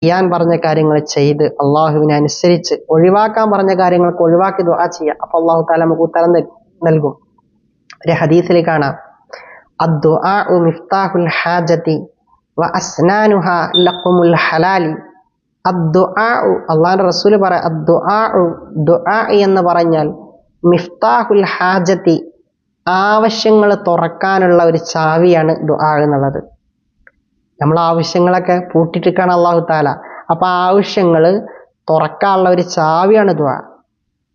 ചെയ്യാൻ പറഞ്ഞ കാര്യങ്ങൾ ചെയ്ത് അള്ളാഹുവിനെ അനുസരിച്ച് ഒഴിവാക്കാൻ പറഞ്ഞ കാര്യങ്ങൾക്ക് ഒഴിവാക്കി ദുആ ചെയ്യുക. അപ്പൊ അള്ളാഹു തആല നമുക്ക് ഉത്തരം നൽകും. ഒരു ഹദീസിൽ കാണാം, അദ്ദുആഉ മിഫ്താഹുൽ ഹാജതി വഅസ്നാനുഹാ ലഖുമുൽ ഹലാലി. അദ്ദുആഉ, അള്ളാഹുവിന്റെ റസൂൽ പറയാം, അദ്ദുആഉ, ദുആ എന്ന് പറഞ്ഞാൽ മിഫ്താഹുൽ ഹാജതി, ആവശ്യങ്ങൾ തുറക്കാനുള്ള ഒരു ചാവിയാണ് ദുആ എന്നുള്ളത്. നമ്മൾ ആവശ്യങ്ങളൊക്കെ പൂട്ടിട്ടിരിക്കുകയാണ് അള്ളാഹു താല. അപ്പൊ ആവശ്യങ്ങൾ തുറക്കാനുള്ള ഒരു ചാവിയാണ് ദുആ.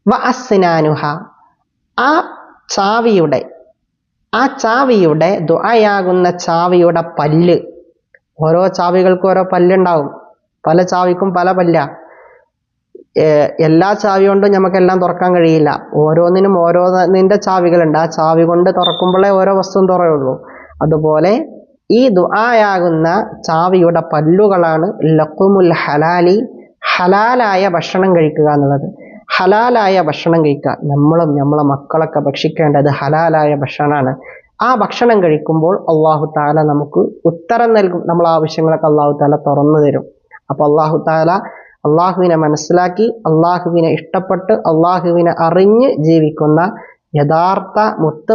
വഅസ്നാനുഹ, ആ ചാവിയുടെ ദുആയാകുന്ന ചാവിയുടെ പല്ല്, ഓരോ ചാവികൾക്കും ഓരോ പല്ലുണ്ടാവും, പല ചാവിക്കും പല പല്ല. എല്ലാ ചാവി കൊണ്ടും നമുക്കെല്ലാം തുറക്കാൻ കഴിയില്ല. ഓരോന്നിനും ഓരോന്നിന്റെ ചാവികളുണ്ട്. ആ ചാവി കൊണ്ട് തുറക്കുമ്പോഴേ ഓരോ വസ്തുവും തുറയുള്ളൂ. അതുപോലെ ഈ ദുആയാകുന്ന ചാവിയുടെ പല്ലുകളാണ് ലഖുമുൽ ഹലാലി, ഹലാലായ ഭക്ഷണം കഴിക്കുക എന്നുള്ളത്. ഹലാലായ ഭക്ഷണം കഴിക്കുക, നമ്മളും നമ്മളെ മക്കളൊക്കെ ഭക്ഷിക്കേണ്ടത് ഹലാലായ ഭക്ഷണമാണ്. ആ ഭക്ഷണം കഴിക്കുമ്പോൾ അള്ളാഹു താല നമുക്ക് ഉത്തരം നൽകും. നമ്മളെ ആവശ്യങ്ങളൊക്കെ അള്ളാഹു താല തുറന്നു തരും. അപ്പൊ അള്ളാഹു താല അള്ളാഹുവിനെ മനസ്സിലാക്കി, അള്ളാഹുവിനെ ഇഷ്ടപ്പെട്ട്, അള്ളാഹുവിനെ അറിഞ്ഞ് ജീവിക്കുന്ന യഥാർത്ഥ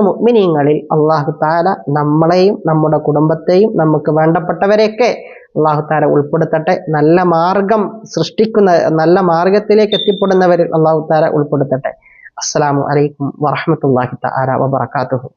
മുഅ്മിനീങ്ങളിൽ അള്ളാഹു താല നമ്മളെയും നമ്മുടെ കുടുംബത്തെയും നമുക്ക് വേണ്ടപ്പെട്ടവരെയൊക്കെ അള്ളാഹു താല ഉൾപ്പെടുത്തട്ടെ. നല്ല മാർഗം സൃഷ്ടിക്കുന്ന, നല്ല മാർഗത്തിലേക്ക് എത്തിപ്പെടുന്നവരിൽ അള്ളാഹു താല ഉൾപ്പെടുത്തട്ടെ. അസ്സലാമു അലൈക്കും വറഹ്മത്തുള്ളാഹി തആല വബറകാതുഹു.